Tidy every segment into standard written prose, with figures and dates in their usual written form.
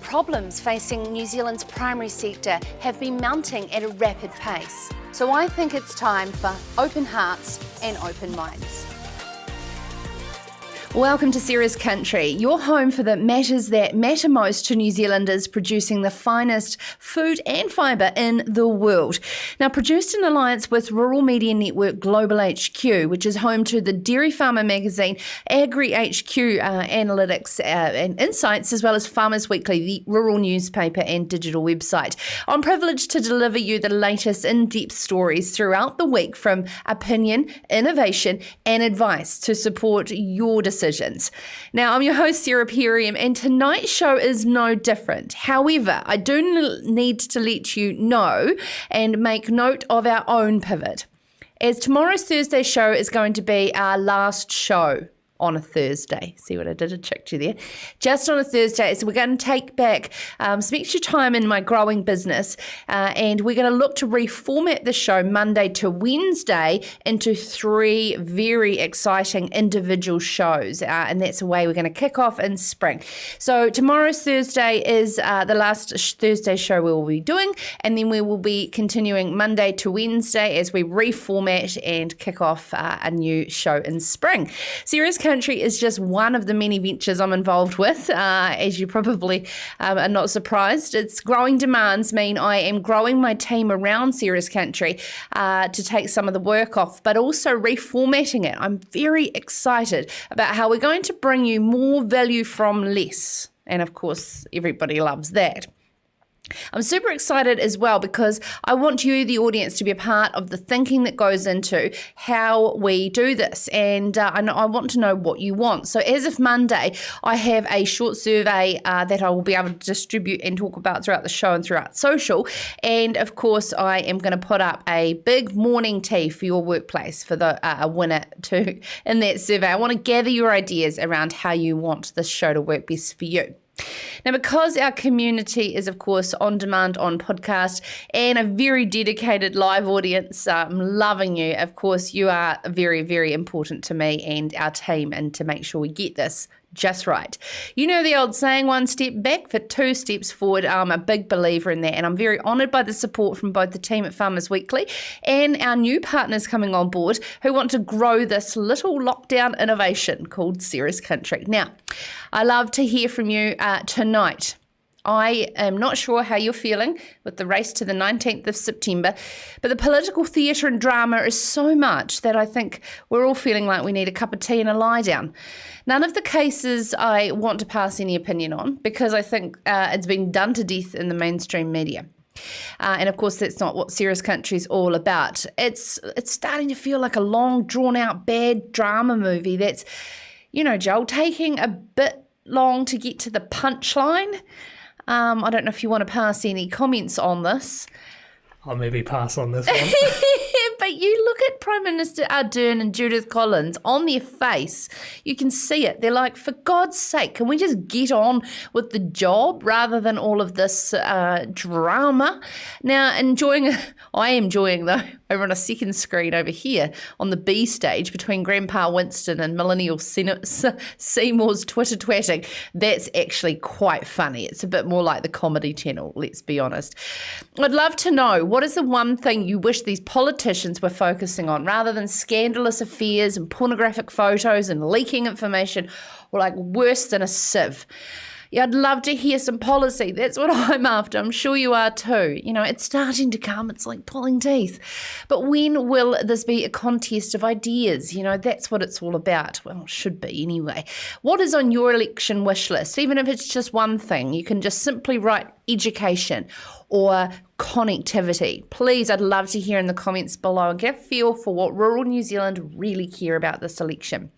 problems facing New Zealand's primary sector have been mounting at a rapid pace. So I think it's time for open hearts and open minds. Welcome to Sarah's Country, your home for the matters that matter most to New Zealanders, producing the finest food and fibre in the world. Now, produced in alliance with rural media network Global HQ, which is home to the Dairy Farmer magazine, Agri HQ analytics and insights, as well as Farmers Weekly, the rural newspaper and digital website. I'm privileged to deliver you the latest in-depth stories throughout the week, from opinion, innovation and advice to support your decisions. Now, I'm your host, Sarah Perium, and tonight's show is no different. However, I do need to let you know and make note of our own pivot, as tomorrow's Thursday show is going to be our last show on a Thursday. See what I did? I tricked you there. Just on a Thursday. So we're going to take back some extra time in my growing business, and we're going to look to reformat the show Monday to Wednesday into 3 very exciting individual shows, and that's the way we're going to kick off in spring. So tomorrow's Thursday is the last Thursday show we will be doing, and then we will be continuing Monday to Wednesday as we reformat and kick off a new show in spring. Sarah's Country is just one of the many ventures I'm involved with, as you probably are not surprised. Its growing demands mean I am growing my team around Sarah's Country to take some of the work off, but also reformatting it. I'm very excited about how we're going to bring you more value from less. And of course, everybody loves that. I'm super excited as well because I want you, the audience, to be a part of the thinking that goes into how we do this, and I want to know what you want. So as of Monday, I have a short survey that I will be able to distribute and talk about throughout the show and throughout social, and of course I am going to put up a big morning tea for your workplace for the winner to in that survey. I want to gather your ideas around how you want this show to work best for you. Now, because our community is, of course, on demand on podcast and a very dedicated live audience, I'm loving you. Of course, you are very, very important to me and our team, and to make sure we get this just right. You know the old saying, 1 step back for 2 steps forward. I'm a big believer in that, and I'm very honoured by the support from both the team at Farmers Weekly and our new partners coming on board who want to grow this little lockdown innovation called Sarah's Country. Now, I love to hear from you tonight. I am not sure how you're feeling with the race to the 19th of September, but the political theatre and drama is so much that I think we're all feeling like we need a cup of tea and a lie down. None of the cases I want to pass any opinion on, because I think it's been done to death in the mainstream media. And of course, that's not what Sarah's Country is all about. It's starting to feel like a long, drawn-out, bad drama movie that's, you know, Joel, taking a bit long to get to the punchline. I don't know if you want to pass any comments on this. I'll maybe pass on this one. But you look at Prime Minister Ardern and Judith Collins on their face. You can see it. They're like, for God's sake, can we just get on with the job rather than all of this drama? Now, I am enjoying, though, over on a second screen over here on the B stage between Grandpa Winston and Millennial Seymour's Twitter twatting. That's actually quite funny. It's a bit more like the Comedy Channel, let's be honest. I'd love to know, what is the one thing you wish these politicians were focusing on, rather than scandalous affairs and pornographic photos and leaking information, or like worse than a sieve? Yeah, I'd love to hear some policy. That's what I'm after. I'm sure you are too. You know, it's starting to come. It's like pulling teeth. But when will this be a contest of ideas? You know, that's what it's all about. Well, it should be anyway. What is on your election wish list? Even if it's just one thing, you can just simply write education or connectivity. Please, I'd love to hear in the comments below and get a feel for what rural New Zealand really care about this election.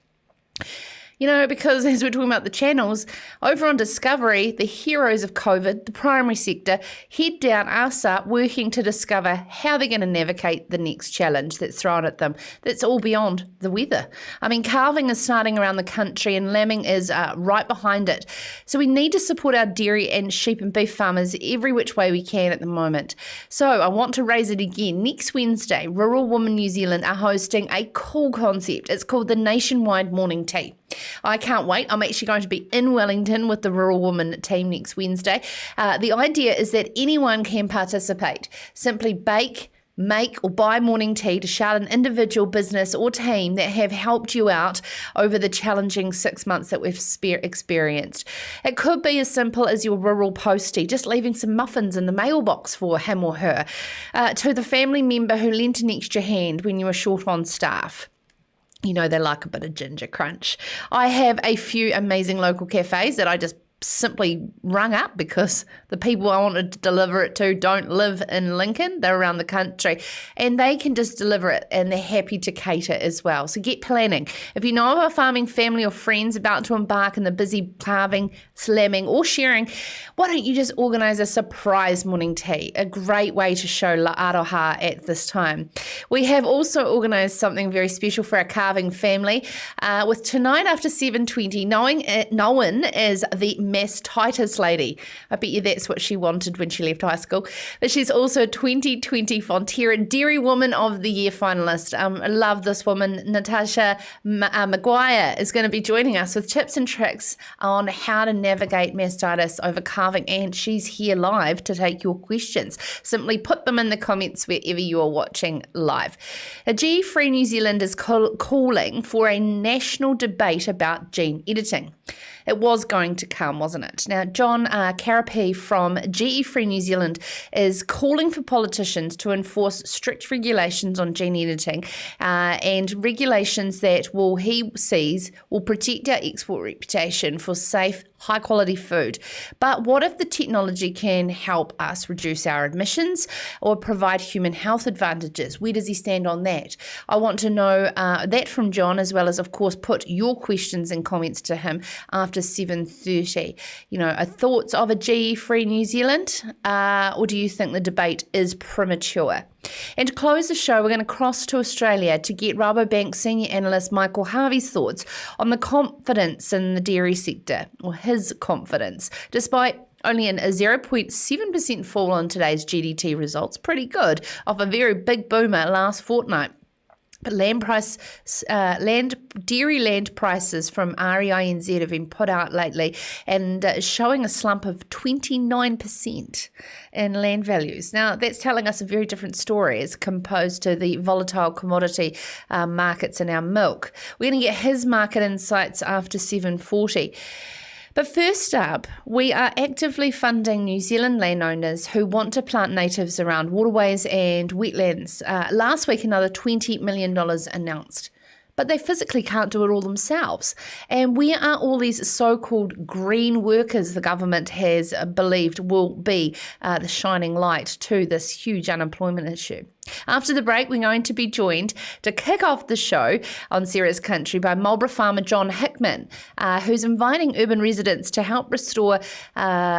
You know, because as we're talking about the channels, over on Discovery, the heroes of COVID, the primary sector, head down, arse up, working to discover how they're going to navigate the next challenge that's thrown at them. That's all beyond the weather. I mean, calving is starting around the country and lambing is right behind it. So we need to support our dairy and sheep and beef farmers every which way we can at the moment. So I want to raise it again. Next Wednesday, Rural Women New Zealand are hosting a cool concept. It's called the Nationwide Morning Tea. I can't wait. I'm actually going to be in Wellington with the Rural Woman team next Wednesday. The idea is that anyone can participate. Simply bake, make or buy morning tea to shout an individual, business or team that have helped you out over the challenging 6 months that we've experienced. It could be as simple as your rural postie, just leaving some muffins in the mailbox for him or her, to the family member who lent an extra hand when you were short on staff. You know, they like a bit of ginger crunch. I have a few amazing local cafes that I just simply rung up because the people I wanted to deliver it to don't live in Lincoln. They're around the country and they can just deliver it and they're happy to cater as well. So get planning. If you know of a farming family or friends about to embark in the busy carving, slamming or sharing, why don't you just organise a surprise morning tea? A great way to show la aroha at this time. We have also organised something very special for our carving family with tonight after 7:20, known as the Mastitis lady. I bet you that's what she wanted when she left high school. But she's also a 2020 Fonterra Dairy Woman of the Year finalist. I love this woman. Natasha Maguire is going to be joining us with tips and tricks on how to navigate mastitis over calving, and she's here live to take your questions. Simply put them in the comments wherever you are watching live. A GE-free New Zealand is calling for a national debate about gene editing. It was going to come, wasn't it? Now, Jon Carapiet from GE Free New Zealand is calling for politicians to enforce strict regulations on gene editing and regulations that he sees will protect our export reputation for safe, high-quality food. But what if the technology can help us reduce our emissions or provide human health advantages? Where does he stand on that? I want to know that from Jon, as well as, of course, put your questions and comments to him after 7:30. You know, are thoughts of a GE-free New Zealand, or do you think the debate is premature? And to close the show, we're going to cross to Australia to get Rabobank senior analyst Michael Harvey's thoughts on the confidence in the dairy sector, or his confidence, despite only a 0.7% fall on today's GDT results. Pretty good, off a very big boomer last fortnight. But dairy land prices from REINZ have been put out lately and showing a slump of 29% in land values. Now, that's telling us a very different story as composed to the volatile commodity markets in our milk. We're going to get his market insights after 7:40. But first up, we are actively funding New Zealand landowners who want to plant natives around waterways and wetlands. Last week, another $20 million announced. But they physically can't do it all themselves. And where are all these so-called green workers the government has believed will be the shining light to this huge unemployment issue? After the break, we're going to be joined to kick off the show on Sarah's Country by Marlborough farmer Jon Hickman, who's inviting urban residents to help restore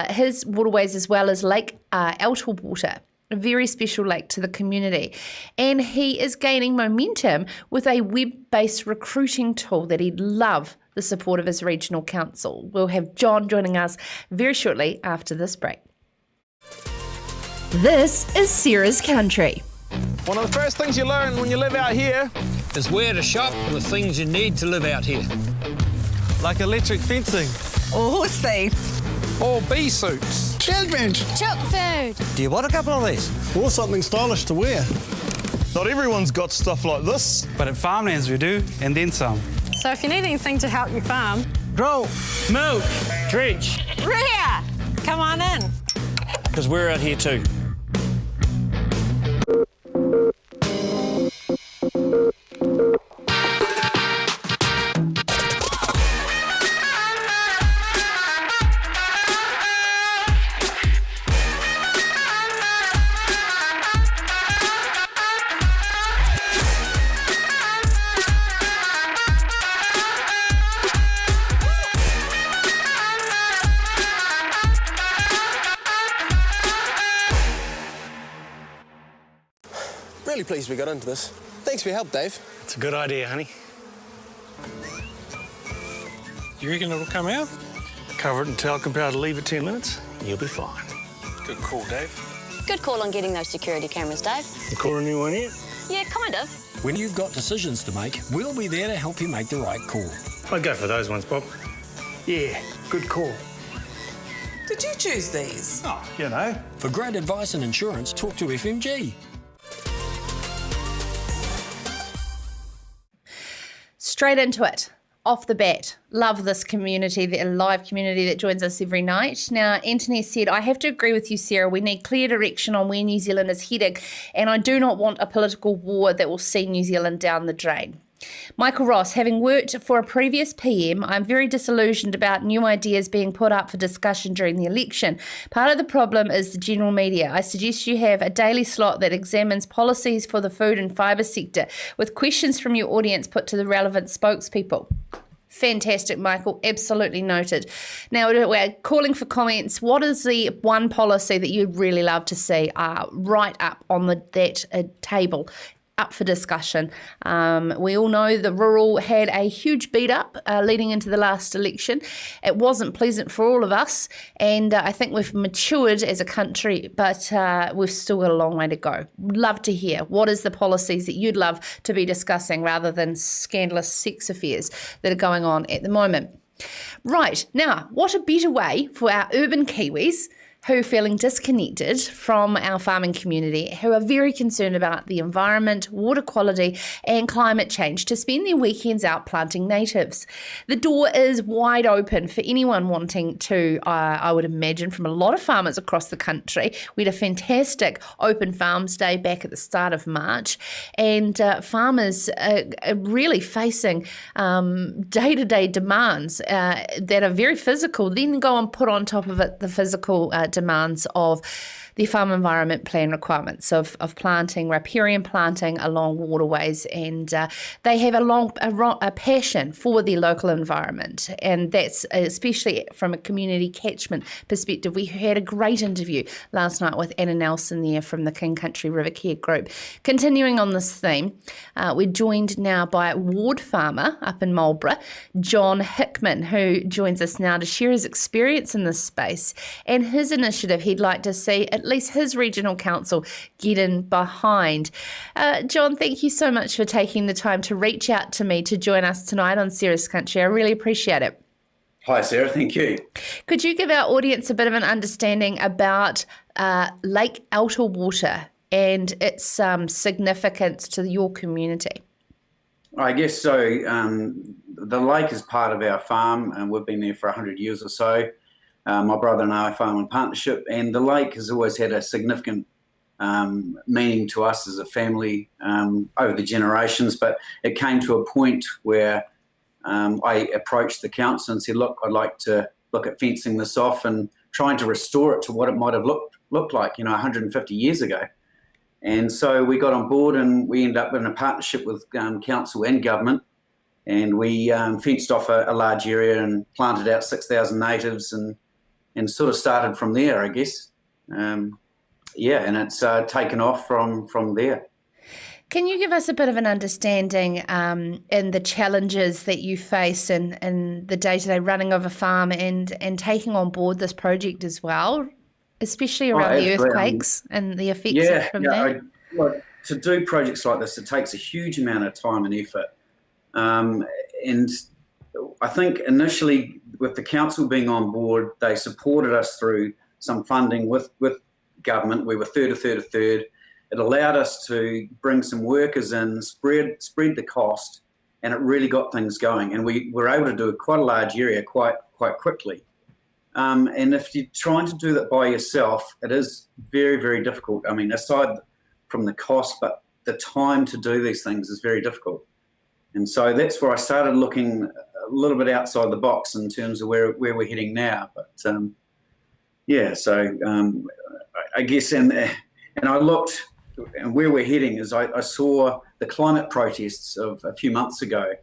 his waterways as well as Lake Elterwater, a very special lake to the community. And he is gaining momentum with a web-based recruiting tool that he'd love the support of his regional council. We'll have Jon joining us very shortly after this break. This is Sarah's Country. One of the first things you learn when you live out here is where to shop for the things you need to live out here. like electric fencing, or horse feed, or bee suits. Children. Chook food. Do you want a couple of these? Or something stylish to wear. Not everyone's got stuff like this. But at Farmlands we do, and then some. So if you need anything to help you farm, Grow, Milk, drench, Rhea, come on in. because we're out here too. Really pleased we got into this. Thanks for your help, Dave. It's a good idea, honey. you reckon it'll come out? Cover it in talcum powder, leave it 10 minutes, you'll be fine. Good call, Dave. Good call on getting those security cameras, Dave. You call a new one yet? Yeah, kind of. When you've got decisions to make, we'll be there to help you make the right call. I'd go for those ones, Bob. Yeah, good call. Did you choose these? Oh, you know. For great advice and insurance, talk to FMG. Straight into it. Off the bat, love this community, the live community that joins us every night. Now, Anthony said, I have to agree with you, Sarah. We need clear direction on where New Zealand is heading, and I do not want a political war that will see New Zealand down the drain. Michael Ross, having worked for a previous PM, I'm very disillusioned about new ideas being put up for discussion during the election. Part of the problem is the general media. I suggest you have a daily slot that examines policies for the food and fibre sector, with questions from your audience put to the relevant spokespeople. Fantastic, Michael. Absolutely noted. Now, we're calling for comments. What is the one policy that you'd really love to see right up on that table, up for discussion? We all know the rural had a huge beat up leading into the last election. It wasn't pleasant for all of us, and I think we've matured as a country, but we've still got a long way to go. Love to hear what is the policies that you'd love to be discussing rather than scandalous sex affairs that are going on at the moment. Right, now, what a better way for our urban Kiwis who are feeling disconnected from our farming community, who are very concerned about the environment, water quality and climate change, to spend their weekends out planting natives. The door is wide open for anyone wanting to, I would imagine, from a lot of farmers across the country. We had a fantastic Open Farms Day back at the start of March, and farmers are really facing day-to-day demands that are very physical, then go and put on top of it the physical demands of the farm environment plan requirements of planting, riparian planting along waterways, and they have a passion for the local environment, and that's especially from a community catchment perspective. We had a great interview last night with Anna Nelson there from the King Country River Care Group. Continuing on this theme, we're joined now by ward farmer up in Marlborough, Jon Hickman, who joins us now to share his experience in this space and his initiative he'd like to see at least his regional council get in behind. Jon, thank you so much for taking the time to reach out to me to join us tonight on Sarah's Country. I really appreciate it. Hi, Sarah. Thank you. Could you give our audience a bit of an understanding about Lake Elterwater and its significance to your community? I guess so. The lake is part of our farm, and we've been there for 100 years or so. My brother and I farm in partnership, and the lake has always had a significant meaning to us as a family over the generations. But it came to a point where I approached the council and said, look, I'd like to look at fencing this off and trying to restore it to what it might have looked like, 150 years ago. And so we got on board, and we ended up in a partnership with council and government, and we fenced off a large area and planted out 6,000 natives and sort of started from there, I guess. And it's taken off from there. Can you give us a bit of an understanding in the challenges that you face in the day-to-day running of a farm and taking on board this project as well, especially around the earthquakes and the effects from that? To do projects like this, it takes a huge amount of time and effort. And I think initially, with the council being on board, they supported us through some funding with government. We were third. It allowed us to bring some workers in, spread the cost, and it really got things going. And we were able to do quite a large area quite quickly. And if you're trying to do that by yourself, it is very, very difficult. I mean, aside from the cost, but the time to do these things is very difficult. And so that's where I started looking a little bit outside the box in terms of where we're heading now. But I guess, and I looked, and where we're heading is I saw the climate protests of a few months ago,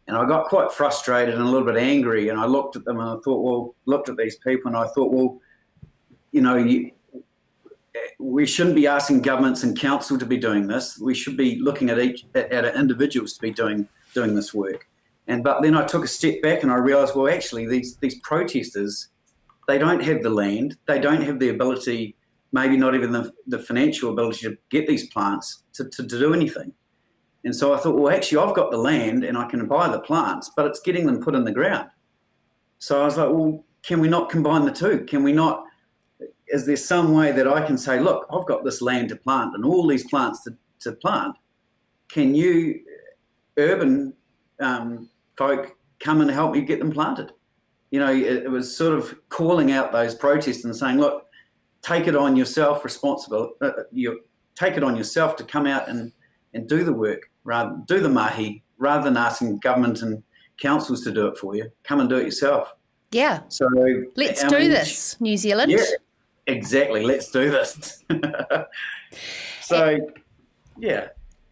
and I got quite frustrated and a little bit angry, and I looked at them and I thought, looked at these people and I thought, we shouldn't be asking governments and council to be doing this. We should be looking at individuals to be doing this work. But then I took a step back and I realised, well, actually, these protesters, they don't have the land, they don't have the ability, maybe not even the financial ability to get these plants to do anything. And so I thought, well, actually, I've got the land and I can buy the plants, but it's getting them put in the ground. So I was like, well, can we not combine the two? Can we not, is there some way that I can say, look, I've got this land to plant and all these plants to plant. Can you, urban folk, come and help me get them planted? You know, it was sort of calling out those protests and saying, look, take it on yourself, take it on yourself to come out and do the work, do the mahi, rather than asking government and councils to do it for you. Come and do it yourself. Yeah. So let's do this, New Zealand. Yeah, exactly. Let's do this. So, yeah.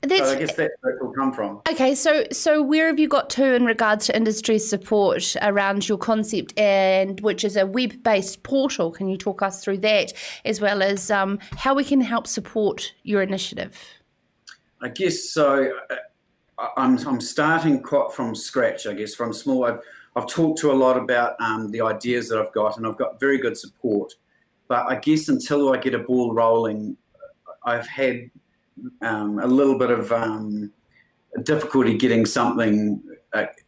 So I guess that's where it will come from. Okay, so where have you got to in regards to industry support around your concept, and which is a web-based portal? Can you talk us through that, as well as how we can help support your initiative? I guess so. I'm starting quite from scratch. I guess from small. I've talked to a lot about the ideas that I've got, and I've got very good support. But I guess until I get a ball rolling, I've had a little bit of difficulty getting something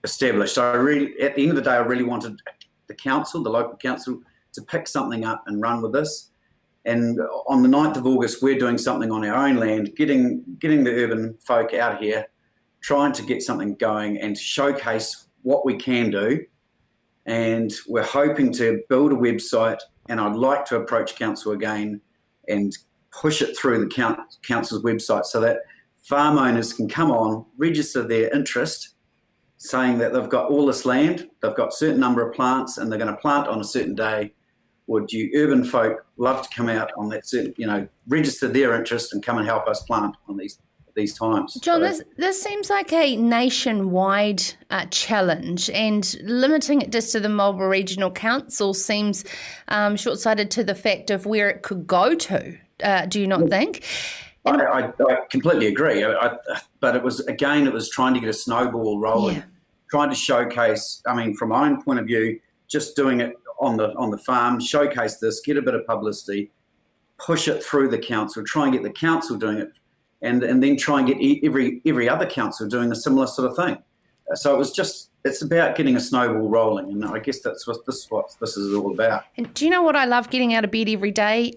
established. So at the end of the day, I really wanted the local council, to pick something up and run with this. And on the 9th of August, we're doing something on our own land, getting the urban folk out here, trying to get something going and to showcase what we can do. And we're hoping to build a website, and I'd like to approach council again and push it through the council's website so that farm owners can come on, register their interest, saying that they've got all this land, they've got a certain number of plants, and they're going to plant on a certain day. Would you urban folk love to come out on that certain, register their interest and come and help us plant on these times? John, this seems like a nationwide challenge, and limiting it just to the Marlborough Regional Council seems short-sighted to the fact of where it could go to. Do you not think? I completely agree. But it was trying to get a snowball rolling, trying to showcase. I mean, from my own point of view, just doing it on the farm, showcase this, get a bit of publicity, push it through the council, try and get the council doing it, and then try and get every other council doing a similar sort of thing. So it's about getting a snowball rolling, and I guess that's what this is all about. And do you know what I love getting out of bed every day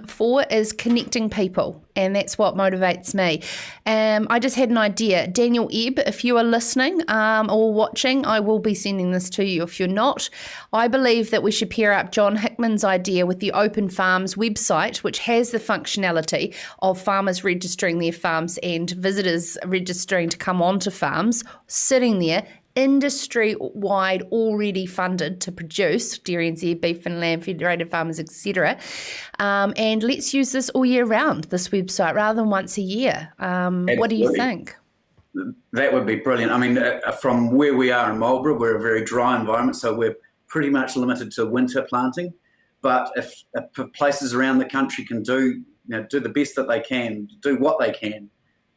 for is connecting people, and that's what motivates me. I just had an idea. Daniel Ebb, if you are listening or watching, I will be sending this to you. If you're not, I believe that we should pair up John Hickman's idea with the Open Farms website, which has the functionality of farmers registering their farms and visitors registering to come onto farms, sitting there, industry-wide already funded to produce dairy and beef and lamb, federated farmers, etc. And let's use this all year round, this website, rather than once a year. What do you think? That would be brilliant. I mean, from where we are in Marlborough, we're a very dry environment, so we're pretty much limited to winter planting. But if places around the country can do the best that they can, do what they can,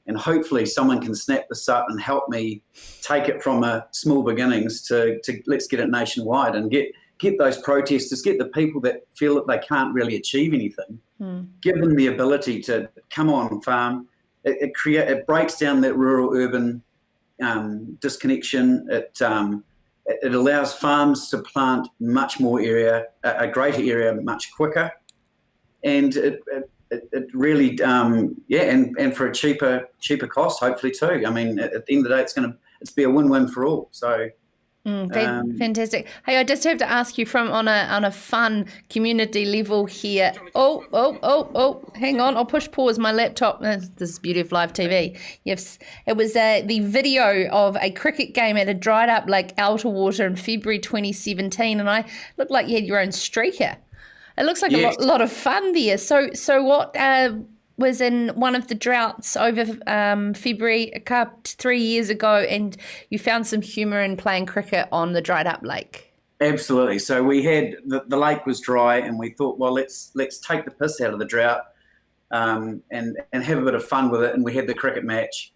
and hopefully someone can snap this up and help me take it from a small beginnings to let's get it nationwide and get those protesters, get the people that feel that they can't really achieve anything, give them the ability to come on farm. It breaks down that rural-urban disconnection. It allows farms to plant much more area, a greater area, much quicker, and it really, and for a cheaper cost, hopefully too. I mean, at the end of the day, it's be a win-win for all. So, fantastic. Hey, I just have to ask you on a fun community level here. Oh, hang on, I'll push pause my laptop. This is the beauty of live TV. Yes, it was the video of a cricket game at a dried up Lake Elterwater in February 2017, and I looked like you had your own streaker. It looks like a lot of fun there. So what was in one of the droughts over February 3 years ago, and you found some humour in playing cricket on the dried up lake? Absolutely. So we had the lake was dry, and we thought, well, let's take the piss out of the drought and have a bit of fun with it. And we had the cricket match,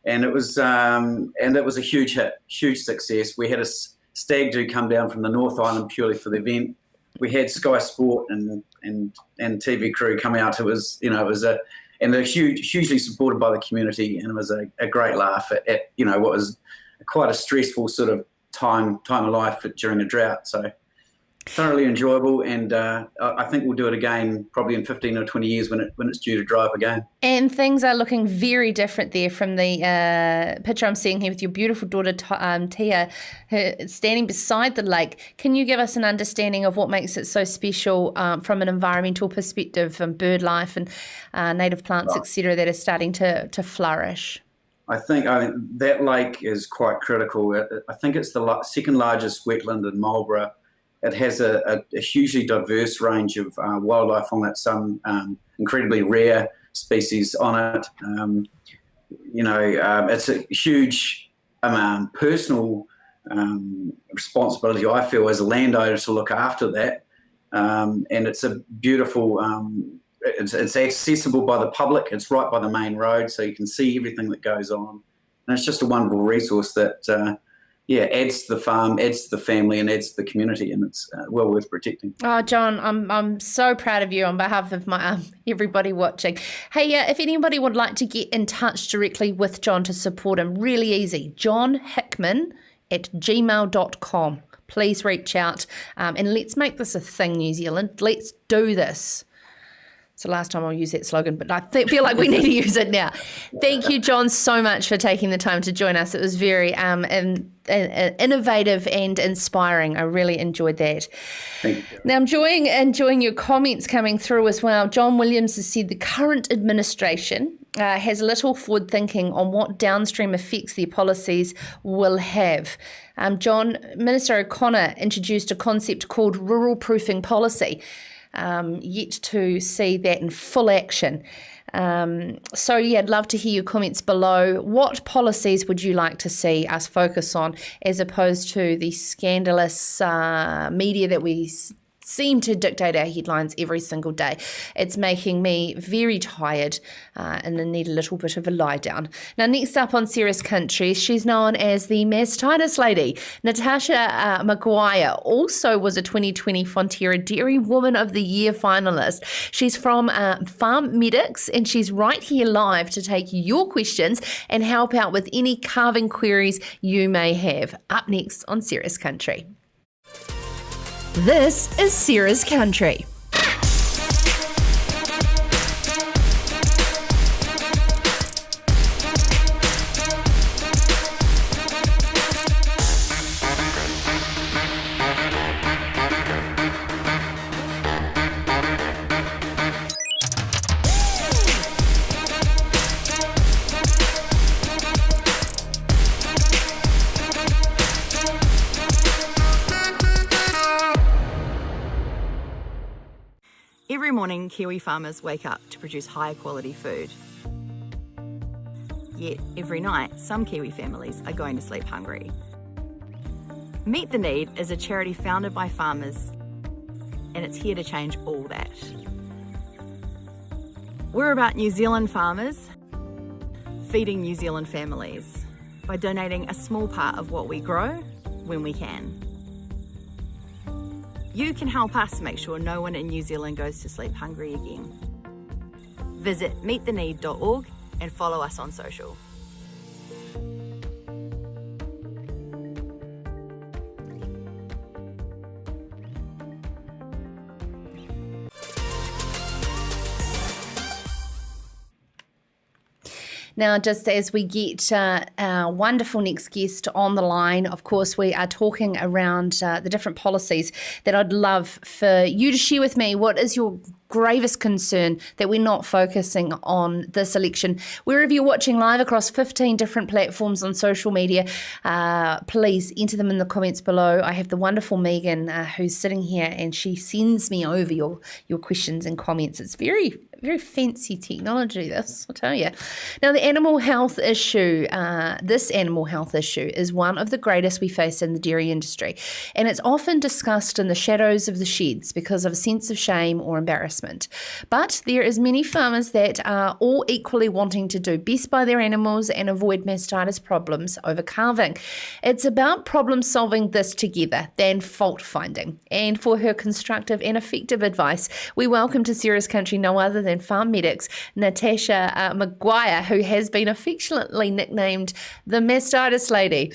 and it was a huge hit, huge success. We had a stag do come down from the North Island purely for the event. We had Sky Sport and TV crew come out. It was and they're hugely supported by the community, and it was a great laugh at what was quite a stressful sort of time of life during a drought. So thoroughly enjoyable, and I think we'll do it again probably in 15 or 20 years when it's due to dry up again. And things are looking very different there from the picture I'm seeing here with your beautiful daughter Tia, her standing beside the lake. Can you give us an understanding of what makes it so special from an environmental perspective, and bird life and native plants, etc., that are starting to flourish? I think that lake is quite critical. I think it's the second largest wetland in Marlborough. It has a hugely diverse range of wildlife on it, some incredibly rare species on it. It's a huge personal responsibility, I feel, as a landowner to look after that. And it's a beautiful, it's accessible by the public. It's right by the main road, so you can see everything that goes on. And it's just a wonderful resource that adds to the farm, adds to the family, and adds to the community, and it's well worth protecting. Oh, Jon, I'm so proud of you on behalf of my everybody watching. Hey, if anybody would like to get in touch directly with Jon to support him, really easy. JonHickman@gmail.com. Please reach out, and let's make this a thing, New Zealand. Let's do this. It's the last time I'll use that slogan, but I feel like we need to use it now. Thank you, Jon, so much for taking the time to join us. It was very innovative and inspiring. I really enjoyed that. Thank you. Now, I'm enjoying your comments coming through as well. John Williams has said the current administration has little forward thinking on what downstream effects their policies will have. John, Minister O'Connor introduced a concept called rural proofing policy. Yet to see that in full action. I'd love to hear your comments below. What policies would you like to see us focus on, as opposed to the scandalous media that we seem to dictate our headlines every single day? It's making me very tired and I need a little bit of a lie down. Now, next up on Serious Country, she's known as the Mastitis lady. Natasha Maguire also was a 2020 Fonterra Dairy Woman of the Year finalist. She's from Farm Medix, and she's right here live to take your questions and help out with any calving queries you may have. Up next on Serious Country. This is Serious Country. Every morning, Kiwi farmers wake up to produce high quality food. Yet, every night, some Kiwi families are going to sleep hungry. Meet the Need is a charity founded by farmers, and it's here to change all that. We're about New Zealand farmers feeding New Zealand families by donating a small part of what we grow when we can. You can help us make sure no one in New Zealand goes to sleep hungry again. Visit meettheneed.org and follow us on social. Now, just as we get our wonderful next guest on the line, of course, we are talking around the different policies that I'd love for you to share with me. What is your gravest concern that we're not focusing on this election? Wherever you're watching live across 15 different platforms on social media, please enter them in the comments below. I have the wonderful Megan who's sitting here, and she sends me over your questions and comments. It's very fancy technology, this, I'll tell you. Now, the animal health issue, this animal health issue is one of the greatest we face in the dairy industry, and it's often discussed in the shadows of the sheds because of a sense of shame or embarrassment. But there is many farmers that are all equally wanting to do best by their animals and avoid mastitis problems over calving. It's about problem solving this together than fault finding. And for her constructive and effective advice, we welcome to Serious Country no other than and farm medics, Natasha Maguire, who has been affectionately nicknamed the Mastitis lady.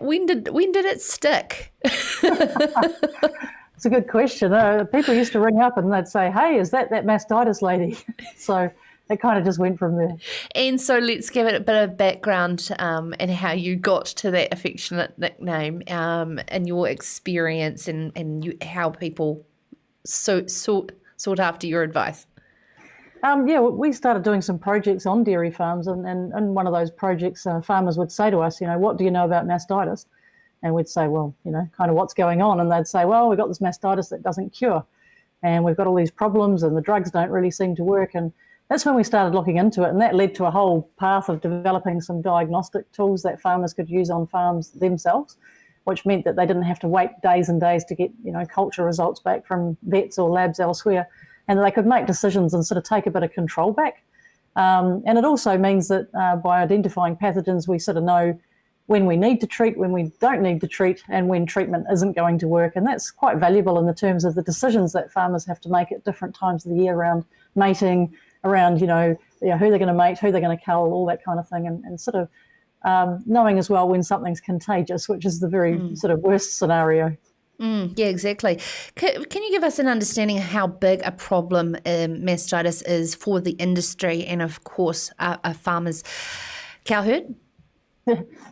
When did it stick? It's a good question. People used to ring up and they'd say, "Hey, is that Mastitis lady?" So it kind of just went from there. And so let's give it a bit of background and how you got to that affectionate nickname and your experience and how people sought after your advice. We started doing some projects on dairy farms, and one of those projects, farmers would say to us, "What do you know about mastitis?" And we'd say, "Well, kind of what's going on?" And they'd say, "Well, we've got this mastitis that doesn't cure, and we've got all these problems, and the drugs don't really seem to work." And that's when we started looking into it, and that led to a whole path of developing some diagnostic tools that farmers could use on farms themselves, which meant that they didn't have to wait days and days to get, culture results back from vets or labs elsewhere, and they could make decisions and sort of take a bit of control back. And it also means that by identifying pathogens, we sort of know when we need to treat, when we don't need to treat, and when treatment isn't going to work. And that's quite valuable in the terms of the decisions that farmers have to make at different times of the year around mating, around, who they're going to mate, who they're going to cull, all that kind of thing, and sort of knowing as well when something's contagious, which is the very sort of worst scenario. Yeah, exactly. Can you give us an understanding of how big a problem mastitis is for the industry and, of course, a farmer's cow herd?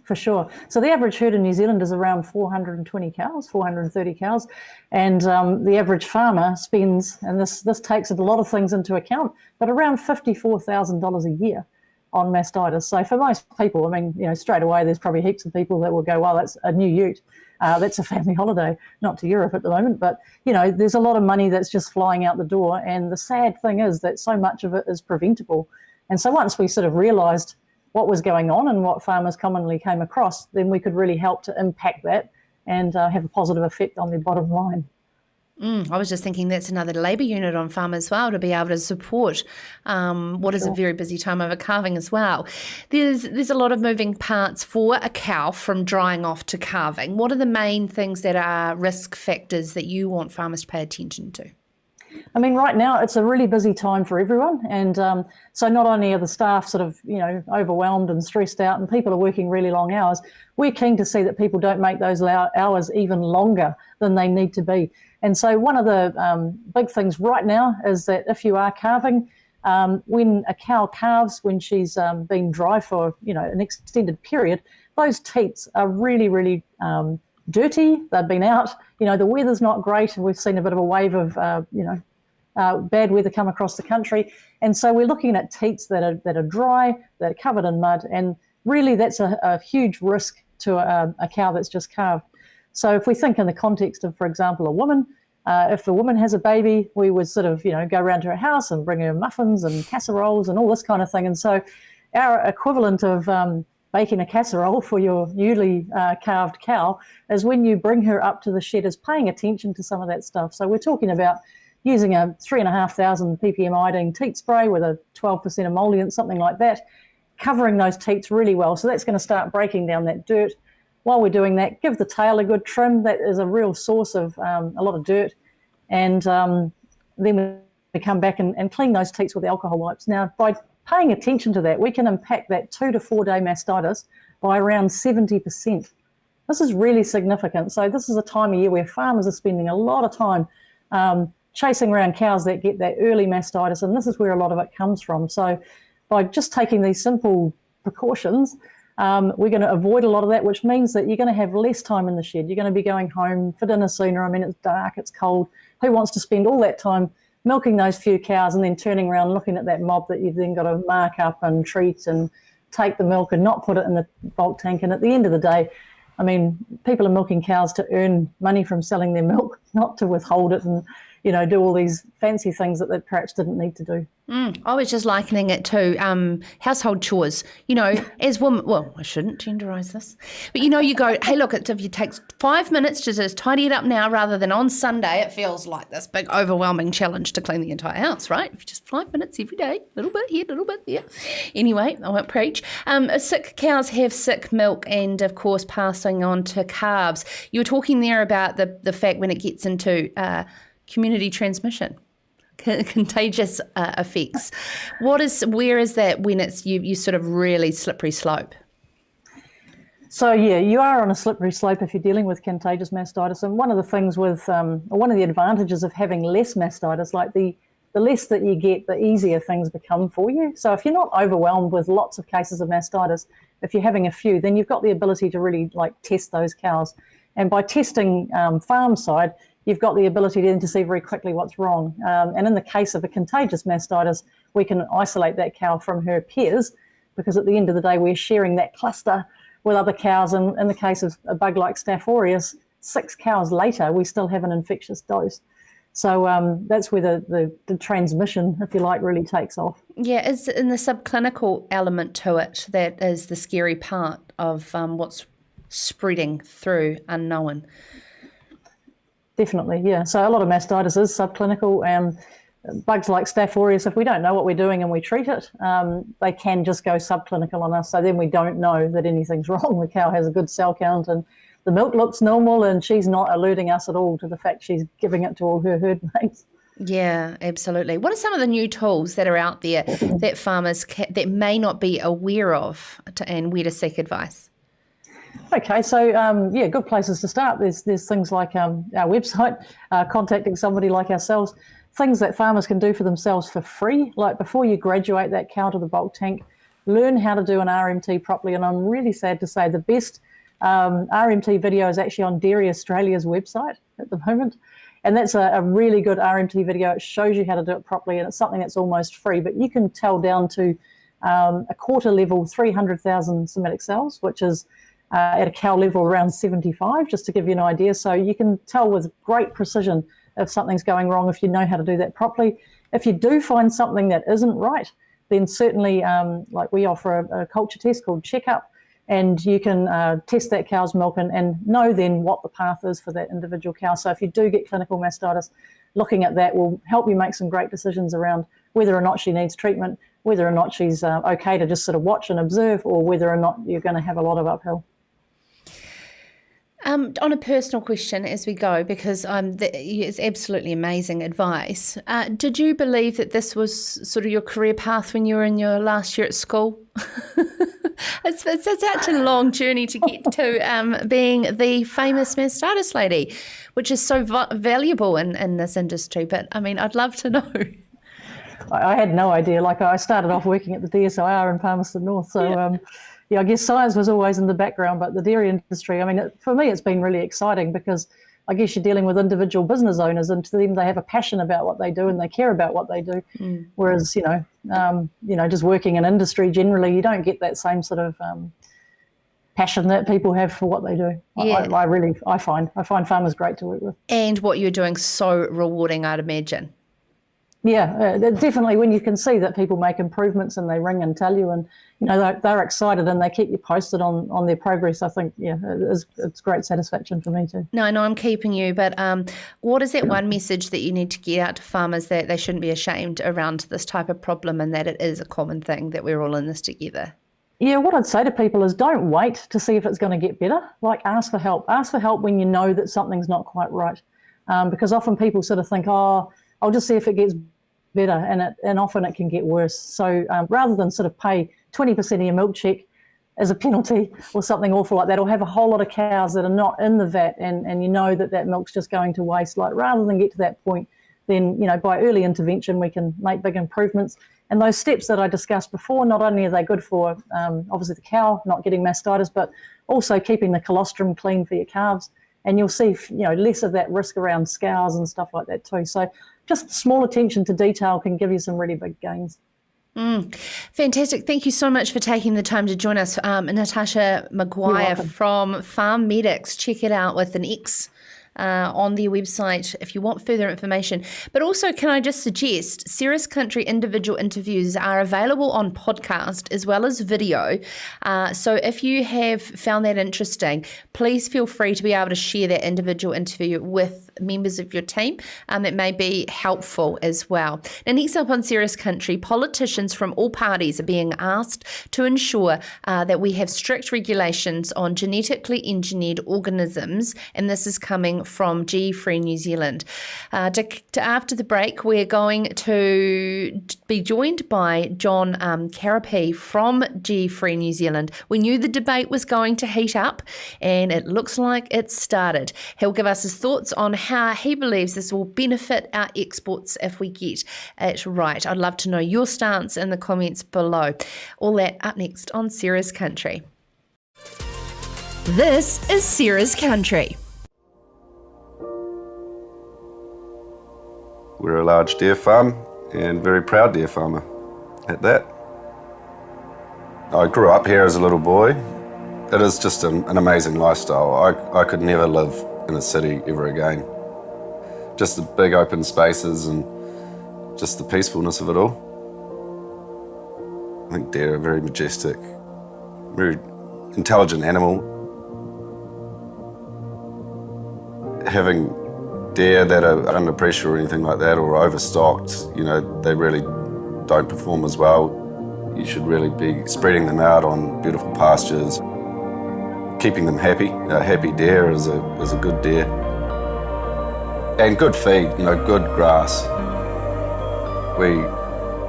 For sure. So the average herd in New Zealand is around 420 cows, 430 cows, and the average farmer spends, and this takes a lot of things into account, but around $54,000 a year on mastitis. So for most people, straight away there's probably heaps of people that will go, "Well, that's a new ute. That's a family holiday," not to Europe at the moment, but there's a lot of money that's just flying out the door. And the sad thing is that so much of it is preventable. And so once we sort of realised what was going on and what farmers commonly came across, then we could really help to impact that and have a positive effect on their bottom line. I was just thinking that's another labour unit on farm as well, to be able to support what is a very busy time over calving as well. There's a lot of moving parts for a cow from drying off to calving. What are the main things that are risk factors that you want farmers to pay attention to? Right now it's a really busy time for everyone, and so not only are the staff sort of overwhelmed and stressed out, and people are working really long hours, we're keen to see that people don't make those hours even longer than they need to be. And so one of the big things right now is that if you are calving, when a cow calves, when she's been dry for an extended period, those teats are really, really dirty. They've been out. The weather's not great, and we've seen a bit of a wave of bad weather come across the country. And so we're looking at teats that are dry, that are covered in mud, and really that's a huge risk to a cow that's just calved. So if we think in the context of, for example, a woman, if a woman has a baby, we would sort of, go around to her house and bring her muffins and casseroles and all this kind of thing. And so our equivalent of baking a casserole for your newly calved cow is when you bring her up to the shed, is paying attention to some of that stuff. So we're talking about using a 3,500 ppm iodine teat spray with a 12% emollient, something like that, covering those teats really well. So that's going to start breaking down that dirt. While we're doing that, give the tail a good trim. That is a real source of a lot of dirt. And then we come back and clean those teats with alcohol wipes. Now, by paying attention to that, we can impact that 2 to 4 day mastitis by around 70%. This is really significant. So this is a time of year where farmers are spending a lot of time chasing around cows that get that early mastitis, and this is where a lot of it comes from. So by just taking these simple precautions, we're going to avoid a lot of that, which means that you're going to have less time in the shed. You're going to be going home for dinner sooner. It's dark, it's cold. Who wants to spend all that time milking those few cows and then turning around looking at that mob that you've then got to mark up and treat and take the milk and not put it in the bulk tank? And at the end of the day, people are milking cows to earn money from selling their milk, not to withhold it and, do all these fancy things that they perhaps didn't need to do. I was just likening it to household chores. As women, well, I shouldn't genderise this, but you go, hey, look, if it takes 5 minutes to just tidy it up now rather than on Sunday, it feels like this big overwhelming challenge to clean the entire house, right? If just 5 minutes every day, a little bit here, a little bit there. Anyway, I won't preach. Sick cows have sick milk and, of course, passing on to calves. You were talking there about the fact when it gets into community transmission. contagious effects. Where is that when it's you sort of really slippery slope? So yeah, you are on a slippery slope if you're dealing with contagious mastitis. And one of the things with, one of the advantages of having less mastitis, like the less that you get, the easier things become for you. So if you're not overwhelmed with lots of cases of mastitis, if you're having a few, then you've got the ability to really test those cows. And by testing farm side, you've got the ability then to see very quickly what's wrong. And in the case of a contagious mastitis, we can isolate that cow from her peers, because at the end of the day, we're sharing that cluster with other cows. And in the case of a bug like Staph aureus, 6 cows later, we still have an infectious dose. So that's where the transmission, if you like, really takes off. Yeah, is in the subclinical element to it that is the scary part of what's spreading through unknown. Definitely, yeah. So a lot of mastitis is subclinical. Bugs like Staph aureus, if we don't know what we're doing and we treat it, they can just go subclinical on us. So then we don't know that anything's wrong. The cow has a good cell count and the milk looks normal, and she's not alerting us at all to the fact she's giving it to all her herd mates. Yeah, absolutely. What are some of the new tools that are out there that farmers that may not be aware of and where to seek advice? Okay, so good places to start. There's things like our website, contacting somebody like ourselves, things that farmers can do for themselves for free. Like before you graduate that cow to the bulk tank, learn how to do an RMT properly. And I'm really sad to say the best RMT video is actually on Dairy Australia's website at the moment. And that's a really good RMT video. It shows you how to do it properly, and it's something that's almost free. But you can tell down to a quarter level 300,000 somatic cells, which is at a cow level around 75, just to give you an idea. So you can tell with great precision if something's going wrong if you know how to do that properly. If you do find something that isn't right, then certainly like we offer a culture test called Checkup, and you can test that cow's milk and know then what the path is for that individual cow. So if you do get clinical mastitis, looking at that will help you make some great decisions around whether or not she needs treatment, whether or not she's okay to just sort of watch and observe, or whether or not you're going to have a lot of uphill. On a personal question as we go, because it's absolutely amazing advice. Did you believe that this was sort of your career path when you were in your last year at school? It's such a long journey to get to being the famous mastitis lady, which is so valuable in this industry. But, I mean, I'd love to know. I had no idea. Like, I started off working at the DSIR in Palmerston North, so... Yeah, I guess science was always in the background, but the dairy industry, I mean, for me, it's been really exciting because I guess you're dealing with individual business owners, and to them, they have a passion about what they do and they care about what they do. Whereas, just working in industry generally, you don't get that same sort of passion that people have for what they do. Yeah. I find farmers great to work with. And what you're doing so rewarding, I'd imagine. Yeah, definitely. When you can see that people make improvements and they ring and tell you, and they're excited and they keep you posted on their progress, I think it's great satisfaction for me too. No, I know I'm keeping you, but what is that one message that you need to get out to farmers that they shouldn't be ashamed around this type of problem, and that it is a common thing, that we're all in this together? Yeah, what I'd say to people is don't wait to see if it's going to get better. Like, ask for help. Ask for help when you know that something's not quite right, because often people sort of think, oh, I'll just see if it gets better, and often it can get worse. So rather than sort of pay 20% of your milk check as a penalty or something awful like that, or have a whole lot of cows that are not in the vat and you know that milk's just going to waste, like rather than get to that point, then by early intervention we can make big improvements. And those steps that I discussed before, not only are they good for obviously the cow not getting mastitis, but also keeping the colostrum clean for your calves. And you'll see, less of that risk around scours and stuff like that too. So just small attention to detail can give you some really big gains. Fantastic. Thank you so much for taking the time to join us. Natasha Maguire from Farm Medix. Check it out with an X on their website if you want further information. But also, can I just suggest, Sarah's Country individual interviews are available on podcast as well as video. So if you have found that interesting, please feel free to be able to share that individual interview with members of your team, it may be helpful as well. Now, next up on Serious Country, politicians from all parties are being asked to ensure that we have strict regulations on genetically engineered organisms, and this is coming from GE-Free New Zealand. After the break, we're going to be joined by Jon Carapiet from GE-Free New Zealand. We knew the debate was going to heat up, and it looks like it started. He'll give us his thoughts on how he believes this will benefit our exports if we get it right. I'd love to know your stance in the comments below. All that up next on Serious Country. This is Serious Country. We're a large deer farm and very proud deer farmer at that. I grew up here as a little boy. It is just an amazing lifestyle. I could never live in a city ever again. Just the big open spaces and just the peacefulness of it all. I think deer are very majestic, very intelligent animal. Having deer that are under pressure or anything like that or overstocked, they really don't perform as well. You should really be spreading them out on beautiful pastures, keeping them happy. A happy deer is a good deer. And good feed, good grass. We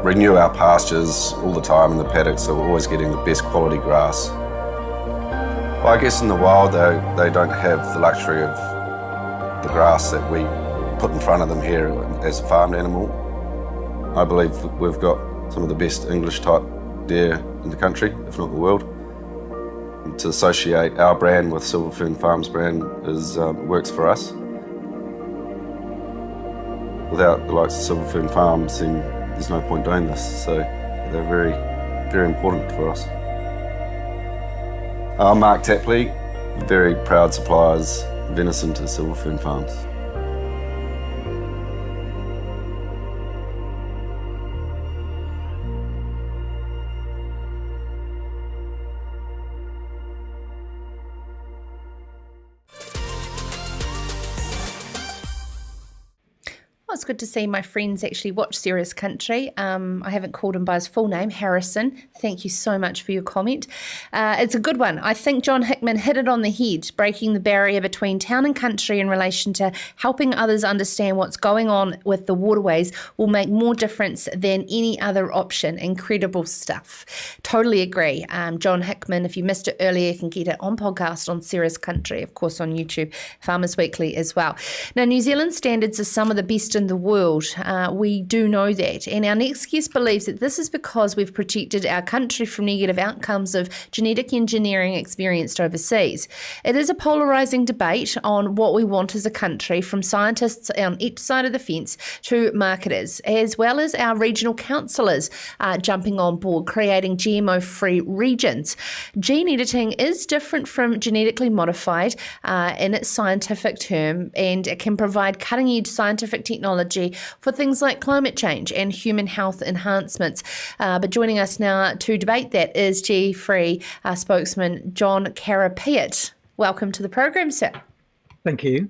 renew our pastures all the time in the paddocks, so we're always getting the best quality grass. Well, I guess in the wild, they don't have the luxury of the grass that we put in front of them here as a farmed animal. I believe we've got some of the best English type deer in the country, if not the world. And to associate our brand with Silver Fern Farms brand works for us. Without the likes of Silver Fern Farms, then there's no point doing this. So they're very, very important for us. I'm Mark Tapley, very proud suppliers of venison to Silver Fern Farms. It's good to see my friends actually watch Serious Country. I haven't called him by his full name, Harrison. Thank you so much for your comment. It's a good one. I think John Hickman hit it on the head, breaking the barrier between town and country in relation to helping others understand what's going on with the waterways will make more difference than any other option. Incredible stuff. Totally agree. John Hickman, if you missed it earlier, you can get it on podcast on Serious Country, of course on YouTube, Farmers Weekly as well. Now, New Zealand standards are some of the best in the world. We do know that. And our next guest believes that this is because we've protected our country from negative outcomes of genetic engineering experienced overseas. It is a polarising debate on what we want as a country, from scientists on each side of the fence to marketers, as well as our regional councillors jumping on board, creating GMO-free regions. Gene editing is different from genetically modified in its scientific term, and it can provide cutting-edge scientific technology for things like climate change and human health enhancements. But joining us now to debate that is GE-Free spokesman Jon Carapiet. Welcome to the program, sir. Thank you.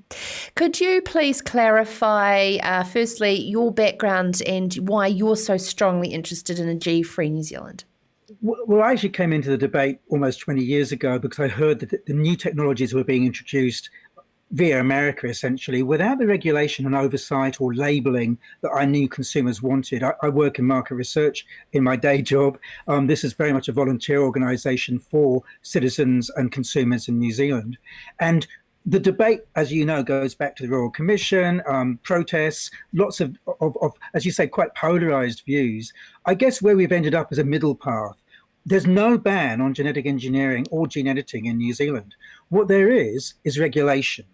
Could you please clarify, firstly, your background and why you're so strongly interested in a GE-Free New Zealand? Well, I actually came into the debate almost 20 years ago because I heard that the new technologies were being introduced via America, essentially, without the regulation and oversight or labelling that I knew consumers wanted. I work in market research in my day job. This is very much a volunteer organisation for citizens and consumers in New Zealand. And the debate, as you know, goes back to the Royal Commission, protests, lots of, as you say, quite polarised views. I guess where we've ended up is a middle path. There's no ban on genetic engineering or gene editing in New Zealand. What there is regulation.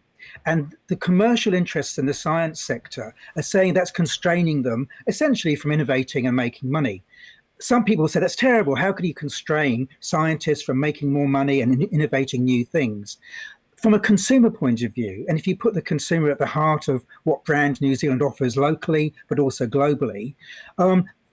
And the commercial interests in the science sector are saying that's constraining them essentially from innovating and making money. Some people say that's terrible. How could you constrain scientists from making more money and innovating new things? From a consumer point of view, and if you put the consumer at the heart of what brand New Zealand offers locally, but also globally,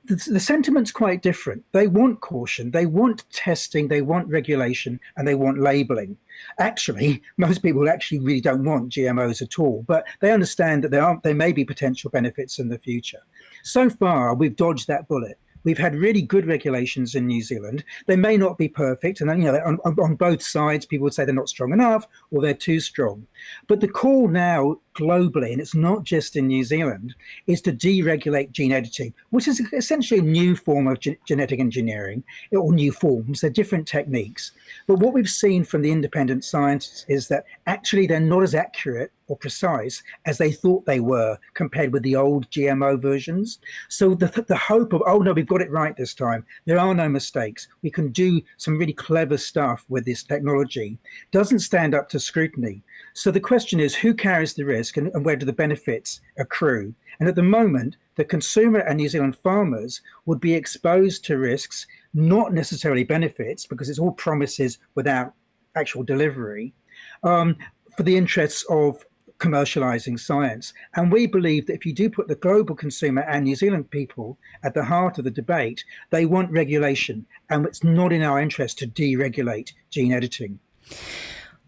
the sentiment's quite different. They want caution, they want testing, they want regulation, and they want labelling. Actually, most people actually really don't want GMOs at all, but they understand that there may be potential benefits in the future. So far, we've dodged that bullet. We've had really good regulations in New Zealand. They may not be perfect, and on both sides, people would say they're not strong enough or they're too strong. But the call now globally, and it's not just in New Zealand, is to deregulate gene editing, which is essentially a new form of genetic engineering, or new forms. They're different techniques. But what we've seen from the independent scientists is that actually they're not as accurate or precise as they thought they were compared with the old GMO versions. So the hope of, oh no, we've got it right this time, there are no mistakes, we can do some really clever stuff with this technology, doesn't stand up to scrutiny. So the question is, who carries the risk and where do the benefits accrue? And at the moment, the consumer and New Zealand farmers would be exposed to risks, not necessarily benefits, because it's all promises without actual delivery, for the interests of commercializing science. And we believe that if you do put the global consumer and New Zealand people at the heart of the debate, they want regulation, and it's not in our interest to deregulate gene editing.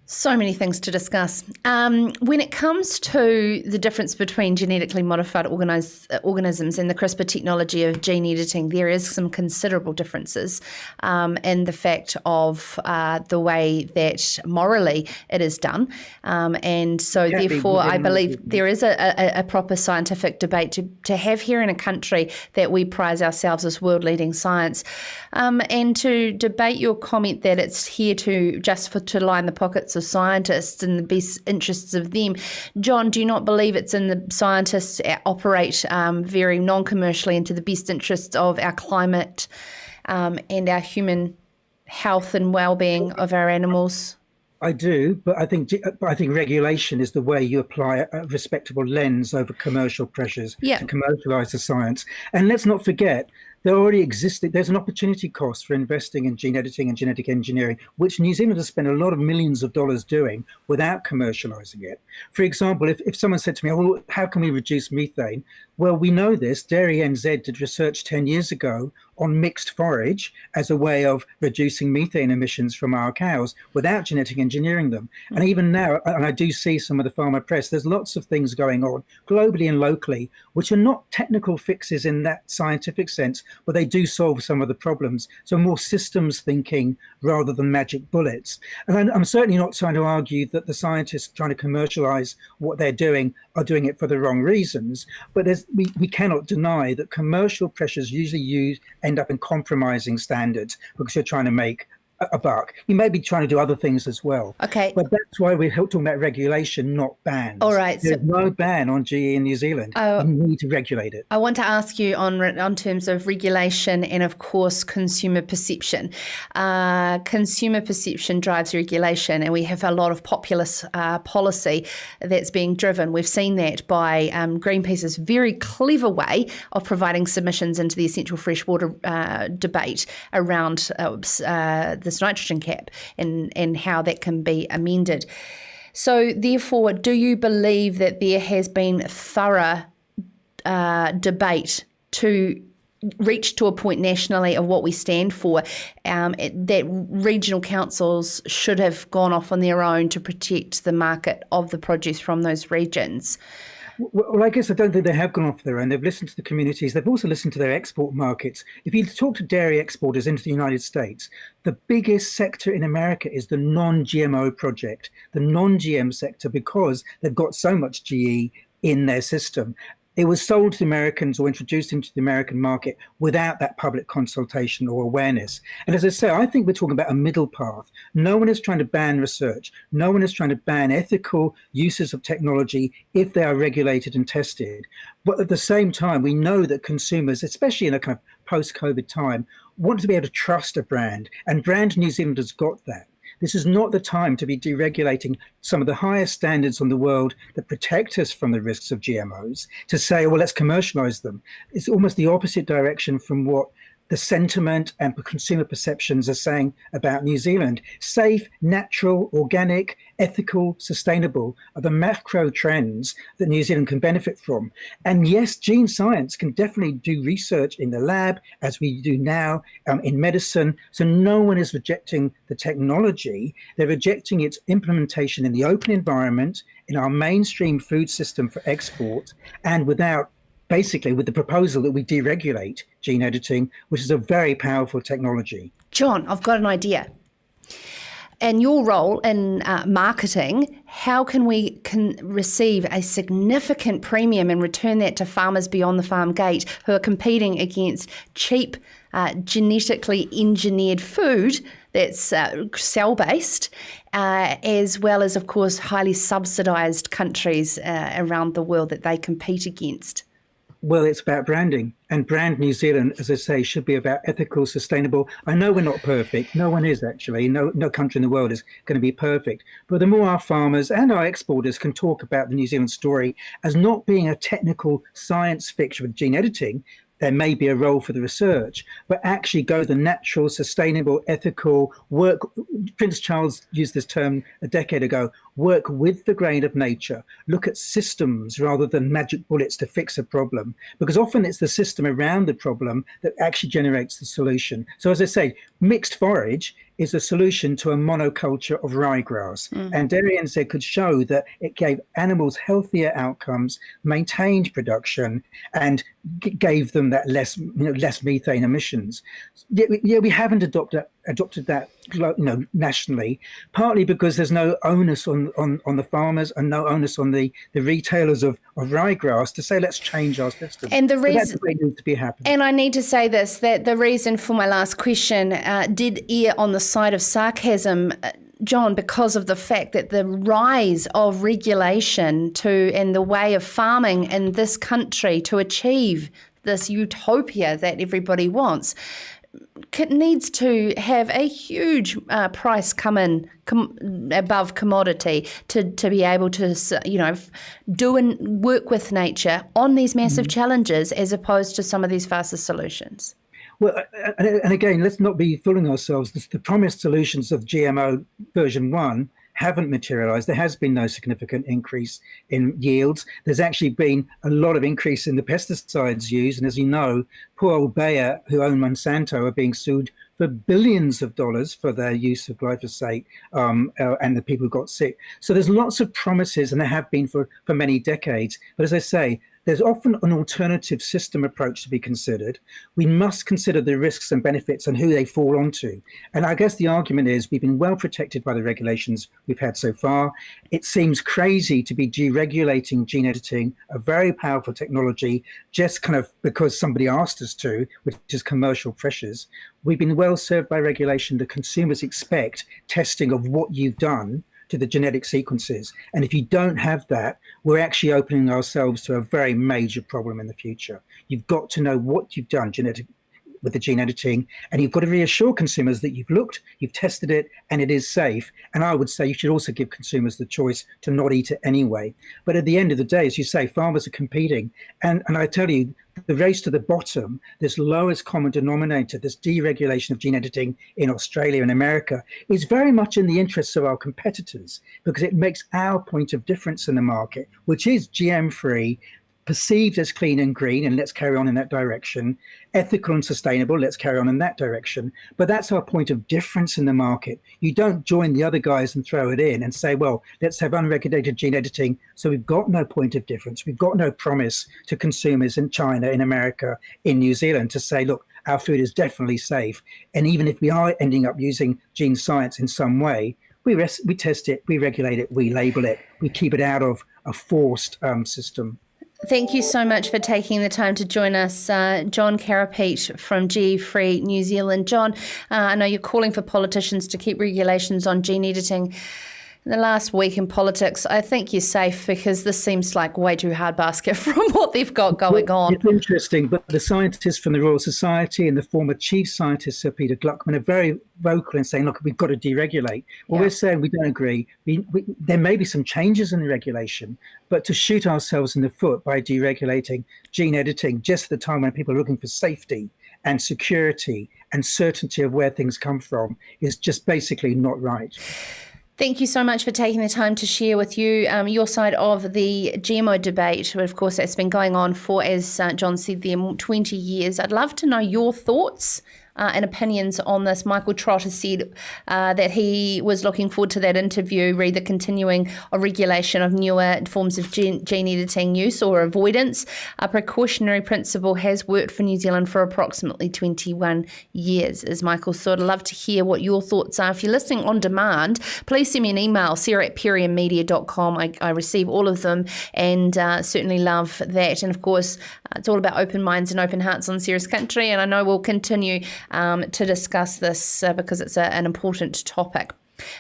So many things to discuss. When it comes to the difference between genetically modified organisms and the CRISPR technology of gene editing, there is some considerable differences in the fact of the way that morally it is done. And so therefore, I believe there is a proper scientific debate to have here in a country that we prize ourselves as world-leading science. And to debate your comment that it's here to line the pockets of scientists and the best interests of them. Jon, do you not believe it's in the scientists operate very non-commercially into the best interests of our climate and our human health and well-being of our animals? I do, but I think regulation is the way you apply a respectable lens over commercial pressures to commercialize the science. And let's not forget, there already existed. There's an opportunity cost for investing in gene editing and genetic engineering, which New Zealand has spent a lot of millions of dollars doing without commercializing it. For example, if someone said to me, "Oh, how can we reduce methane?" Well, we know this. Dairy NZ did research 10 years ago on mixed forage as a way of reducing methane emissions from our cows without genetic engineering them. And even now, and I do see some of the farmer press, there's lots of things going on globally and locally, which are not technical fixes in that scientific sense, but they do solve some of the problems. So more systems thinking rather than magic bullets. And I'm certainly not trying to argue that the scientists trying to commercialize what they're doing are doing it for the wrong reasons, but we cannot deny that commercial pressures usually end up in compromising standards because you're trying to make a buck. You may be trying to do other things as well. Okay. But that's why we're talking about regulation, not bans. All right. There's no ban on GE in New Zealand. You need to regulate it. I want to ask you on terms of regulation and, of course, consumer perception. Consumer perception drives regulation, and we have a lot of populist policy that's being driven. We've seen that by Greenpeace's very clever way of providing submissions into the essential freshwater debate around this nitrogen cap and how that can be amended. So therefore, do you believe that there has been thorough debate to reach to a point nationally of what we stand for, that regional councils should have gone off on their own to protect the market of the produce from those regions? Well, I guess I don't think they have gone off their own. They've listened to the communities. They've also listened to their export markets. If you talk to dairy exporters into the United States, the biggest sector in America is the non-GMO project, the non-GM sector, because they've got so much GE in their system. It was sold to the Americans or introduced into the American market without that public consultation or awareness. And as I say, I think we're talking about a middle path. No one is trying to ban research. No one is trying to ban ethical uses of technology if they are regulated and tested. But at the same time, we know that consumers, especially in a kind of post-COVID time, want to be able to trust a brand. And Brand New Zealand has got that. This is not the time to be deregulating some of the highest standards on the world that protect us from the risks of GMOs to say, well, let's commercialize them. It's almost the opposite direction from what the sentiment and consumer perceptions are saying about New Zealand. Safe, natural, organic, ethical, sustainable are the macro trends that New Zealand can benefit from. And yes, gene science can definitely do research in the lab, as we do now in medicine. So no one is rejecting the technology. They're rejecting its implementation in the open environment, in our mainstream food system for export, and basically with the proposal that we deregulate gene editing, which is a very powerful technology. Jon, I've got an idea. And your role in marketing, how can we receive a significant premium and return that to farmers beyond the farm gate who are competing against cheap, genetically engineered food that's cell-based, as well as, of course, highly subsidised countries around the world that they compete against? Well, it's about branding, and brand New Zealand, as I say, should be about ethical, sustainable. I know we're not perfect. No one is actually. No country in the world is going to be perfect. But the more our farmers and our exporters can talk about the New Zealand story as not being a technical science fiction with gene editing, there may be a role for the research, but actually go the natural, sustainable, ethical work. Prince Charles used this term a decade ago, work with the grain of nature, look at systems rather than magic bullets to fix a problem, because often it's the system around the problem that actually generates the solution. So as I say, mixed forage is a solution to a monoculture of ryegrass. And Derrien said could show that it gave animals healthier outcomes, maintained production, and gave them that less methane emissions. Yeah, we haven't adopted that nationally, partly because there's no onus on the farmers and no onus on the retailers of ryegrass to say let's change our system. And the reason that's the way it needs to be happening. And I need to say this, that the reason for my last question did err on the side of sarcasm, Jon, because of the fact that the rise of regulation and the way of farming in this country to achieve this utopia that everybody wants needs to have a huge price come in above commodity to be able to do and work with nature on these massive challenges as opposed to some of these faster solutions. Well, and again, let's not be fooling ourselves. The promised solutions of GMO version 1 haven't materialized. There has been no significant increase in yields. There's actually been a lot of increase in the pesticides used. And as you know, poor old Bayer, who own Monsanto, are being sued for billions of dollars for their use of glyphosate and the people who got sick. So there's lots of promises, and there have been for many decades. But as I say, there's often an alternative system approach to be considered. We must consider the risks and benefits and who they fall onto. And I guess the argument is we've been well protected by the regulations we've had so far. It seems crazy to be deregulating gene editing, a very powerful technology, just kind of because somebody asked us to, which is commercial pressures. We've been well served by regulation. The consumers expect testing of what you've done to the genetic sequences. And if you don't have that, we're actually opening ourselves to a very major problem in the future. You've got to know what you've done with the gene editing, and you've got to reassure consumers that you've looked, you've tested it, and it is safe. And I would say you should also give consumers the choice to not eat it anyway. But at the end of the day, as you say, farmers are competing. And I tell you, the race to the bottom, this lowest common denominator, this deregulation of gene editing in Australia and America, is very much in the interests of our competitors, because it makes our point of difference in the market, which is GM-free, perceived as clean and green, and let's carry on in that direction, ethical and sustainable, let's carry on in that direction. But that's our point of difference in the market. You don't join the other guys and throw it in and say, well, let's have unregulated gene editing. So we've got no point of difference. We've got no promise to consumers in China, in America, in New Zealand to say, look, our food is definitely safe. And even if we are ending up using gene science in some way, we test it, we regulate it, we label it, we keep it out of a forced system. Thank you so much for taking the time to join us, Jon Carapiet from GE Free New Zealand. Jon, I know you're calling for politicians to keep regulations on gene editing. In the last week in politics, I think you're safe because this seems like way too hard basket from what they've got going on. It's interesting, but the scientists from the Royal Society and the former chief scientist, Sir Peter Gluckman, are very vocal in saying, look, we've got to deregulate. Well, we're saying we don't agree. There may be some changes in the regulation, but to shoot ourselves in the foot by deregulating gene editing just at the time when people are looking for safety and security and certainty of where things come from is just basically not right. Thank you so much for taking the time to share with you your side of the GMO debate. Of course, that's been going on for, as Jon said there, 20 years. I'd love to know your thoughts and opinions on this. Michael Trott has said that he was looking forward to that interview, read the continuing of regulation of newer forms of gene editing use or avoidance. A precautionary principle has worked for New Zealand for approximately 21 years, as Michael said. I'd love to hear what your thoughts are. If you're listening on demand, please send me an email, sarah@periummedia.com. I receive all of them and certainly love that. And of course, it's all about open minds and open hearts on Sarah's Country, and I know we'll continue to discuss this because it's an important topic.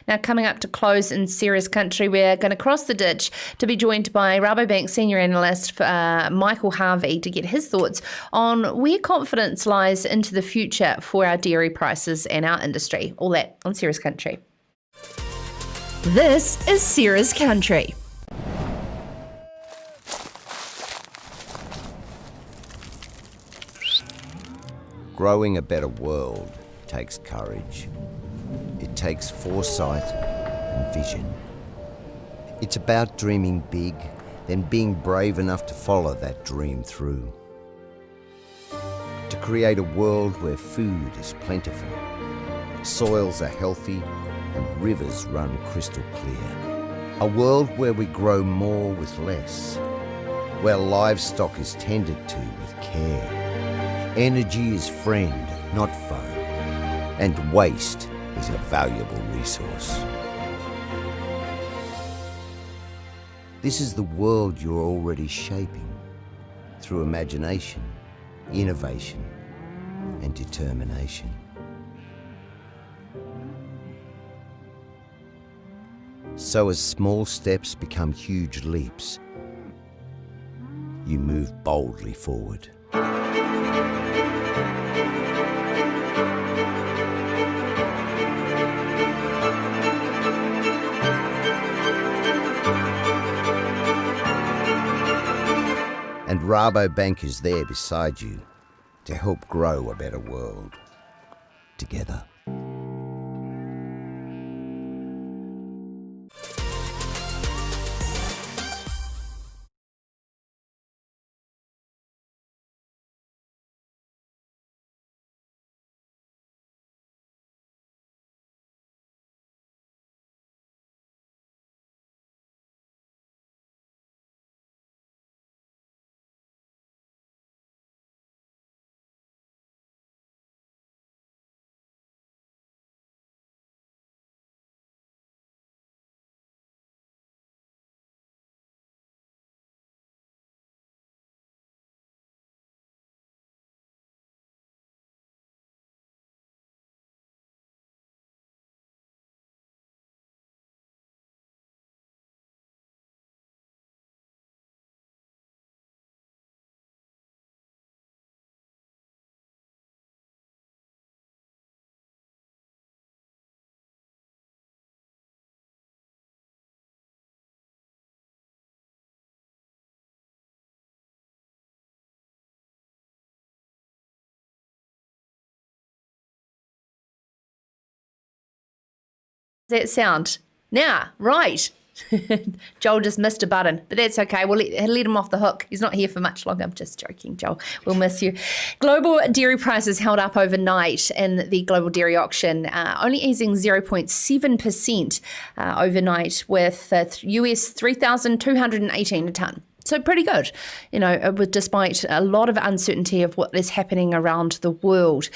Now, coming up to close in Sarah's Country, we're going to cross the ditch to be joined by Rabobank Senior Analyst Michael Harvey to get his thoughts on where confidence lies into the future for our dairy prices and our industry. All that on Sarah's Country. This is Sarah's Country. Growing a better world takes courage. It takes foresight and vision. It's about dreaming big, then being brave enough to follow that dream through. To create a world where food is plentiful, soils are healthy, and rivers run crystal clear. A world where we grow more with less, where livestock is tended to with care. Energy is friend, not foe, and waste is a valuable resource. This is the world you're already shaping through imagination, innovation, and determination. So as small steps become huge leaps, you move boldly forward. And Rabobank is there beside you to help grow a better world together. Does that sound? Now, right. Joel just missed a button, but that's okay. We'll let him off the hook. He's not here for much longer. I'm just joking, Joel. We'll miss you. Global dairy prices held up overnight in the global dairy auction, only easing 0.7% overnight with US $3,218 a tonne. So pretty good, despite a lot of uncertainty of what is happening around the world.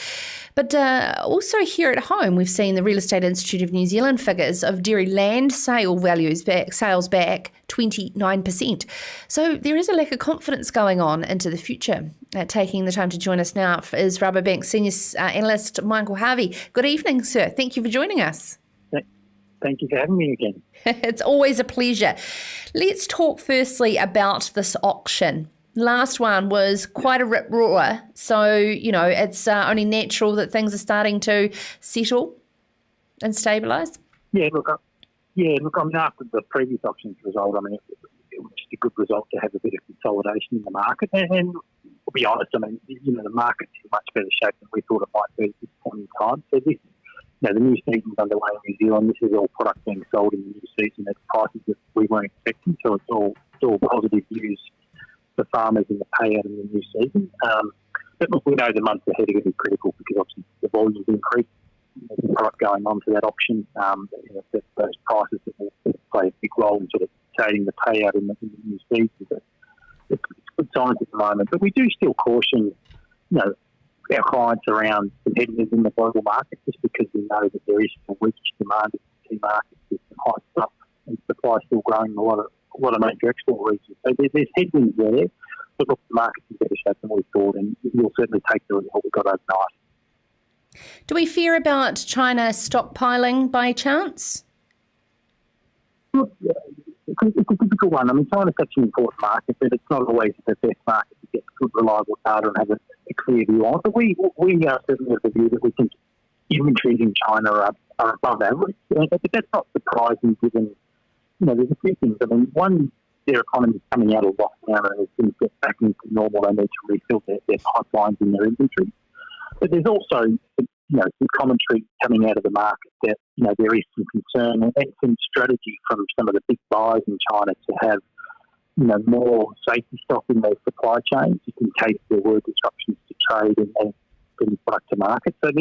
But also here at home, we've seen the Real Estate Institute of New Zealand figures of dairy land sales back 29%. So there is a lack of confidence going on into the future. Taking the time to join us now is Rabobank Senior Analyst Michael Harvey. Good evening, sir. Thank you for joining us. Thank you for having me again. It's always a pleasure. Let's talk firstly about this auction. Last one was quite a rip-roar, so, it's only natural that things are starting to settle and stabilise. Yeah, look, after the previous auction's result, was just a good result to have a bit of consolidation in the market. And to be honest, I mean, the market's in much better shape than we thought it might be at this point in time. So this, the new season's underway in New Zealand. This is all product being sold in the new season at prices that we weren't expecting. So it's all positive news for farmers in the payout in the new season. But look, we know the months ahead are going to be critical because obviously the volumes increase. There's product going on to that auction. Those prices that will play a big role in sort of dictating the payout in the new season. But it's good signs at the moment. But we do still caution, our clients around some headwinds in the global market, just because we know that there is some weak demand in key markets with some high stuff and supply still growing in a lot of major export regions. So there's headwinds there. But look, the market's in better shape than we thought, and we'll certainly take the result we got overnight. Do we fear about China stockpiling by chance? Look, it's a difficult one. I mean, China's such an important market, but it's not always the best market to get good, reliable data and have a clear view on. But we are certainly of the view that we think inventories in China are above average. But that's not surprising given, there's a few things. I mean, one, their economy is coming out of lockdown and as things get back into normal, they need to refill their pipelines in their inventory. But there's also, some commentary coming out of the market that, there is some concern and some strategy from some of the big buyers in China to have, more safety stock in their supply chains, just in case there were disruptions to trade and getting product to market. So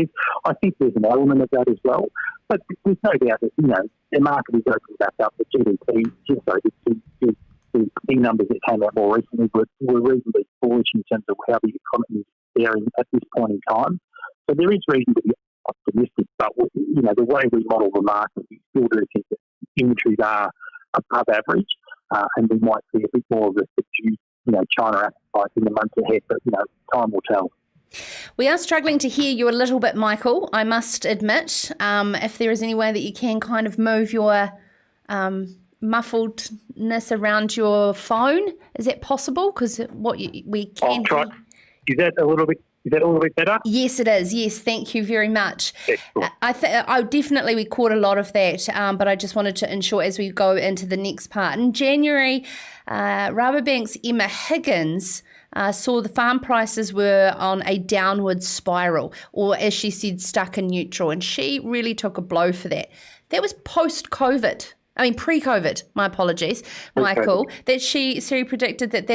I think there's an element of that as well. But there's no doubt that, the market is opening back up. The GDP, the key numbers that came out more recently were reasonably bullish in terms of how the economy is faring at this point in time. So there is reason to be optimistic, but the way we model the market, we still do think that inventories are above average, and we might see a bit more of a subdued, China appetite in the months ahead. But time will tell. We are struggling to hear you a little bit, Michael, I must admit. If there is any way that you can kind of move your muffledness around your phone, is that possible? Because we can. I'll try. Is that a little bit better? Yes, it is. Yes, thank you very much. We caught a lot of that, but I just wanted to ensure as we go into the next part. In January, Rabobank's Emma Higgins saw the farm prices were on a downward spiral, or as she said, stuck in neutral, and she really took a blow for that. That was pre-COVID, my apologies, Michael, that she predicted that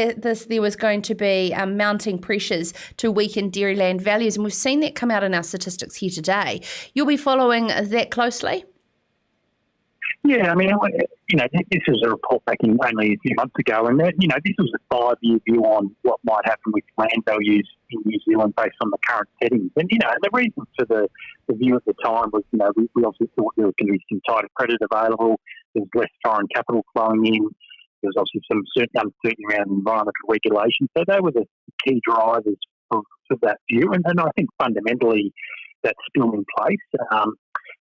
there was going to be mounting pressures to weaken dairyland values, and we've seen that come out in our statistics here today. You'll be following that closely? Yeah, I mean, this was a report back in only a few months ago, and this was a 5-year view on what might happen with land values in New Zealand based on the current settings. And, the reason for the view at the time was, we obviously thought there was going to be some tighter credit available, there's less foreign capital flowing in, there was obviously some uncertainty around environmental regulation. So they were the key drivers for that view, and I think fundamentally that's still in place.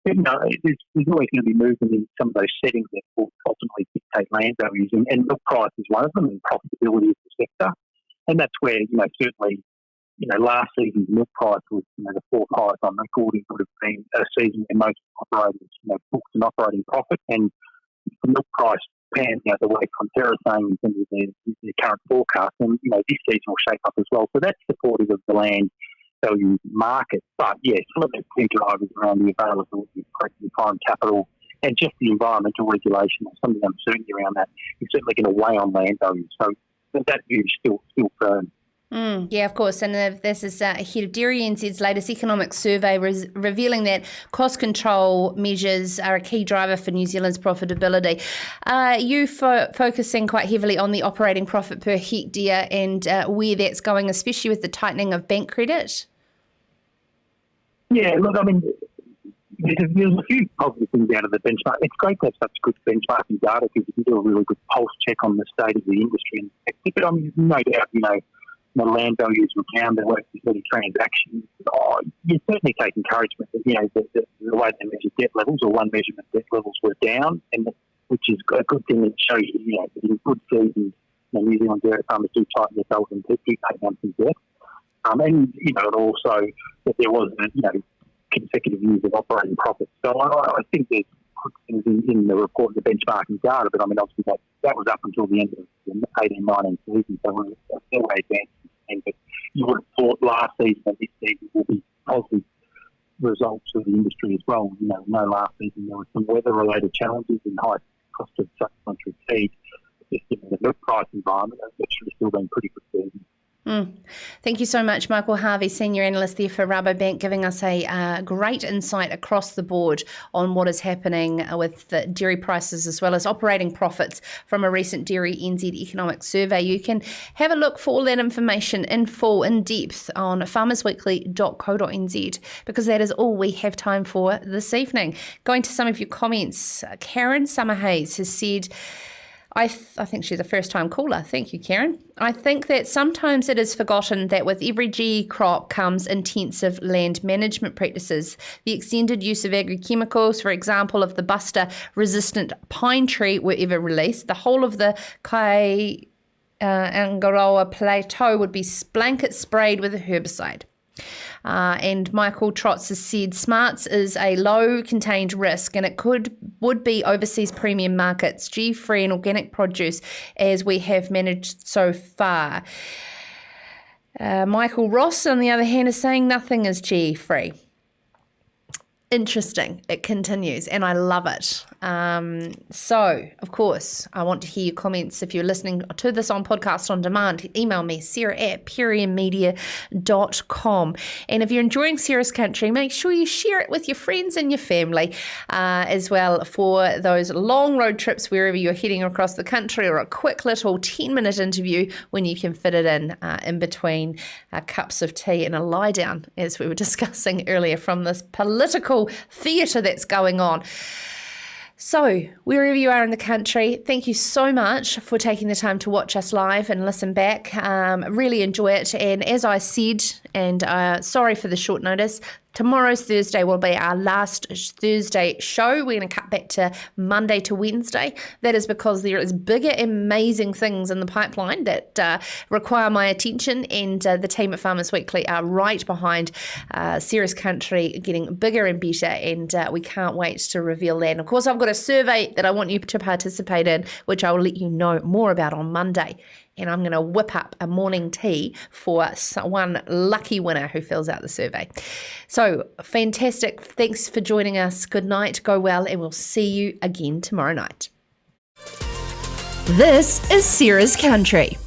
There's always going to be movement in some of those settings that will ultimately dictate land values, and milk price is one of them, and profitability of the sector. And that's where, certainly, last season's milk price was, the fourth highest on record. It would have been a season where most operators, booked an operating profit, and the milk price pans out the way Fonterra's saying in terms of their current forecast, and, this season will shape up as well. So that's supportive of the land value market. But yeah, some of the key drivers around the availability of foreign capital and just the environmental regulation, some of the uncertainty around that is certainly going to weigh on land values. So that view is still firm. Yeah, of course. And this is ahead of Dairy NZ's latest economic survey revealing that cost control measures are a key driver for New Zealand's profitability. Are you focusing quite heavily on the operating profit per hectare and where that's going, especially with the tightening of bank credit? Yeah, look, I mean, there's a few positive things out of the benchmark. It's great to have such good benchmarking data because you can do a really good pulse check on the state of the industry. But I mean, no doubt, the land values were down, there weren't many transactions. You certainly take encouragement that, the way they measure debt levels, or one measurement debt levels were down, and which is a good thing. It shows you, that in good seasons, New Zealand dairy farmers do tighten their belts and do pay down some debt. And also that there was, consecutive years of operating profits. So I think there's good things in the report, the benchmarking data, but I mean, obviously that was up until the end of the 18-19 season, so we're still way advanced. But you would have thought last season and this season will be positive results for the industry as well. You know, last season there were some weather-related challenges and high cost of supplementary feed. Just given the milk price environment, it should have still been pretty good season. Thank you so much, Michael Harvey, Senior Analyst there for Rabobank, giving us a great insight across the board on what is happening with the dairy prices as well as operating profits from a recent Dairy NZ economic survey. You can have a look for all that information in full, in depth on farmersweekly.co.nz, because that is all we have time for this evening. Going to some of your comments, Karen Summerhays has said, I think she's a first-time caller. Thank you, Karen. I think that sometimes it is forgotten that with every GE crop comes intensive land management practices. The extended use of agrochemicals, for example, if the buster-resistant pine tree were ever released, the whole of the Angaroa Plateau would be blanket sprayed with a herbicide. And Michael Trotz has said smarts is a low contained risk, and it would be overseas premium markets, GE-free and organic produce, as we have managed so far. Michael Ross, on the other hand, is saying nothing is GE-free. Interesting. It continues, and I love it. So, of course, I want to hear your comments. If you're listening to this on podcast on demand, email me, sarah@periummedia.com. And if you're enjoying Sarah's Country, make sure you share it with your friends and your family as well for those long road trips wherever you're heading across the country, or a quick little 10-minute interview when you can fit it in between cups of tea and a lie down, as we were discussing earlier, from this political theatre that's going on. So, wherever you are in the country, thank you so much for taking the time to watch us live and listen back. Really enjoy it. And as I said, and sorry for the short notice, tomorrow's Thursday will be our last Thursday show. We're going to cut back to Monday to Wednesday. That is because there is bigger, amazing things in the pipeline that require my attention, and the team at Farmers Weekly are right behind Sarah's Country getting bigger and better, and we can't wait to reveal that. And of course, I've got a survey that I want you to participate in, which I will let you know more about on Monday. And I'm going to whip up a morning tea for one lucky winner who fills out the survey. So, fantastic. Thanks for joining us. Good night. Go well. And we'll see you again tomorrow night. This is Sarah's Country.